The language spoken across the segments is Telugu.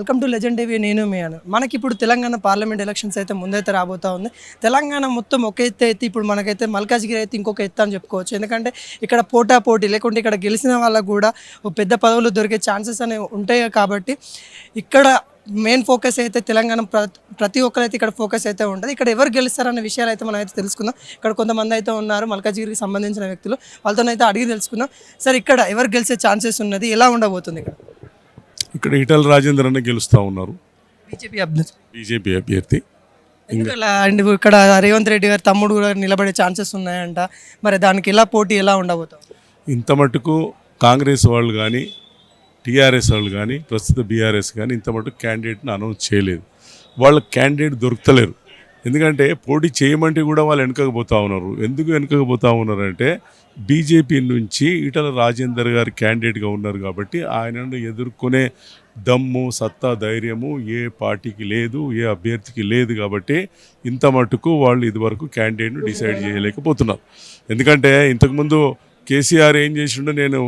Welcome to legend TV. నేను మీ అను. మనకి ఇప్పుడు తెలంగాణ పార్లమెంట్ ఎలక్షన్స్ అయితే ముందైతే రాబోతా ఉంది. తెలంగాణ మొత్తం ఒక ఎత్తు అయితే ఇప్పుడు మనకైతే మల్కాజ్గిరి అయితే ఇంకొక ఎత్తు అని చెప్పుకోవచ్చు. ఎందుకంటే ఇక్కడ పోటీ లేకుంటే ఇక్కడ గెలిచిన వాళ్ళకు కూడా పెద్ద పదవులు దొరికే ఛాన్సెస్ అనేవి ఉంటాయి. కాబట్టి ఇక్కడ మెయిన్ ఫోకస్ అయితే తెలంగాణ ప్రతి ఒక్కరైతే ఇక్కడ ఫోకస్ అయితే ఉంటుంది. ఇక్కడ ఎవరు గెలుస్తారన్న విషయాలు అయితే మనం అయితే తెలుసుకుందాం. ఇక్కడ కొంతమంది అయితే ఉన్నారు మల్కాజ్గిరికి సంబంధించిన వ్యక్తులు, వాళ్ళతోనైతే అడిగి తెలుసుకుందాం. సార్, ఇక్కడ ఎవరు గెలిచే ఛాన్సెస్ ఉన్నది, ఎలా ఉండబోతుంది? ఇక్కడ ఈటల రాజేందర్ అన్న గెలుస్తూ ఉన్నారు, బీజేపీ అభ్యర్థి. అండ్ ఇక్కడ రేవంత్ రెడ్డి గారు తమ్ముడు కూడా నిలబడే ఛాన్సెస్ ఉన్నాయంట. మరి దానికి ఎలా పోటీ ఎలా ఉండబోతాం? ఇంత మటుకు కాంగ్రెస్ వాళ్ళు కానీ టీఆర్ఎస్ వాళ్ళు కానీ ప్రస్తుత బీఆర్ఎస్ కానీ ఇంత మటుకు క్యాండిడేట్ని అనౌన్స్ చేయలేదు. వాళ్ళ క్యాండిడేట్ దొరుకుతలేరు. ఎందుకంటే పోటీ చేయమంటే కూడా వాళ్ళు వెనుకపోతూ ఉన్నారు. ఎందుకు వెనుకపోతూ ఉన్నారంటే బీజేపీ నుంచి ఈటల రాజేందర్ గారు క్యాండిడేట్గా ఉన్నారు కాబట్టి ఆయనను ఎదుర్కొనే దమ్ము, సత్తా, ధైర్యము ఏ పార్టీకి లేదు, ఏ అభ్యర్థికి లేదు. కాబట్టి ఇంత మటుకు వాళ్ళు ఇదివరకు క్యాండిడేట్ను డిసైడ్ చేయలేకపోతున్నారు. ఎందుకంటే ఇంతకుముందు కేసీఆర్ ఏం చేసిండో, నేను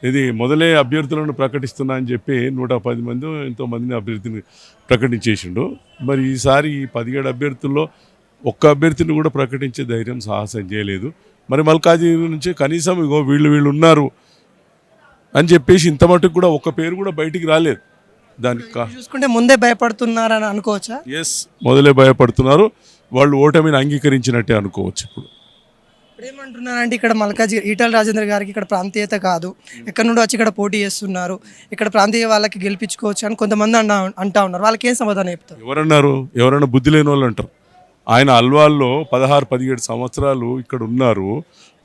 ఇది మొదలే అభ్యర్థులను ప్రకటిస్తున్నా అని చెప్పి 110 మంది ఎంతోమందిని అభ్యర్థిని ప్రకటించేసిండు. మరి ఈసారి ఈ 17 అభ్యర్థుల్లో ఒక్క అభ్యర్థిని కూడా ప్రకటించే ధైర్యం, సాహసం చేయలేదు. మరి మల్కాజ్గిరి నుంచి కనీసం ఇగో వీళ్ళు ఉన్నారు అని చెప్పేసి ఇంత మటుకు కూడా ఒక్క పేరు కూడా బయటికి రాలేదు. దానికి చూసుకుంటే ముందే భయపడుతున్నారని అనుకోవచ్చా? ఎస్, మొదలే భయపడుతున్నారు. వాళ్ళు ఓటమిని అంగీకరించినట్టే అనుకోవచ్చు. ఇప్పుడు ఏమంటున్నారంటే ఇక్కడ మల్కాజ్గిరి ఈటల రాజేందర్ గారికి ఇక్కడ ప్రాంతీయత కాదు, ఎక్కడి నుండి వచ్చి ఇక్కడ పోటీ చేస్తున్నారు, ఇక్కడ ప్రాంతీయ వాళ్ళకి గెలిపించుకోవచ్చు అని కొంతమంది అంటా ఉన్నారు. వాళ్ళకి ఏం సమాధానం చెప్తారు? ఎవరన్నారు? ఎవరైనా బుద్ధి లేని వాళ్ళు అంటారు. ఆయన అల్వాల్లో 16-17 సంవత్సరాలు ఇక్కడ ఉన్నారు.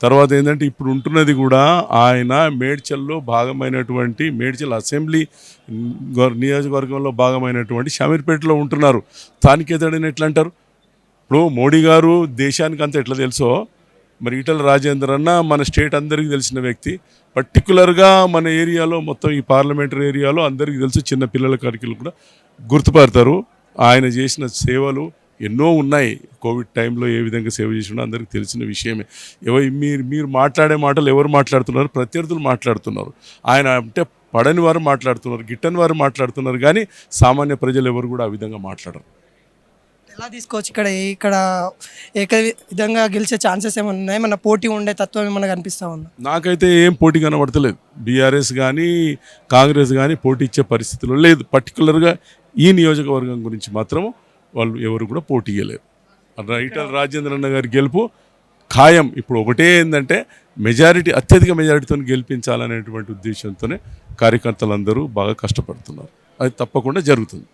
తర్వాత ఏంటంటే ఇప్పుడు ఉంటున్నది కూడా ఆయన మేడ్చల్లో భాగమైనటువంటి మేడ్చల్ అసెంబ్లీ నియోజకవర్గంలో భాగమైనటువంటి షమీర్పేటలో ఉంటున్నారు. స్థానికేతడని ఎట్లా అంటారు? ఇప్పుడు మోడీ గారు దేశానికి అంతా ఎట్లా తెలుసో మరి ఈటల రాజేందర్ అన్న మన స్టేట్ అందరికీ తెలిసిన వ్యక్తి. పర్టికులర్గా మన ఏరియాలో మొత్తం ఈ పార్లమెంటరీ ఏరియాలో అందరికీ తెలుసు, చిన్న పిల్లల కారికలు కూడా గుర్తుపడతారు. ఆయన చేసిన సేవలు ఎన్నో ఉన్నాయి. కోవిడ్ టైంలో ఏ విధంగా సేవ చేసినా అందరికీ తెలిసిన విషయమే. మీరు మాట్లాడే మాటలు ఎవరు మాట్లాడుతున్నారు? ప్రత్యర్థులు మాట్లాడుతున్నారు. ఆయన అంటే పడని వారు మాట్లాడుతున్నారు, గిట్టని వారు మాట్లాడుతున్నారు. కానీ సామాన్య ప్రజలు ఎవరు కూడా ఆ విధంగా మాట్లాడరు. ఎలా తీసుకోవచ్చు? ఇక్కడ ఏక విధంగా గెలిచే ఛాన్సెస్ ఏమైనా ఉన్నాయి? మన పోటీ ఉండే తత్వం ఏమైనా కనిపిస్తూ ఉందా? నాకైతే ఏం పోటీ కనబడతలేదు. బీఆర్ఎస్ కానీ కాంగ్రెస్ కానీ పోటీ ఇచ్చే పరిస్థితిలో లేదు. పర్టికులర్గా ఈ నియోజకవర్గం గురించి మాత్రం వాళ్ళు ఎవరు కూడా పోటీ ఇవ్వలేరు. ఈటల రాజేంద్ర అన్న గారి గెలుపు ఖాయం. ఇప్పుడు ఒకటే ఏంటంటే అత్యధిక మెజారిటీతో గెలిపించాలనేటువంటి ఉద్దేశంతోనే కార్యకర్తలందరూ బాగా కష్టపడుతున్నారు. అది తప్పకుండా జరుగుతుంది.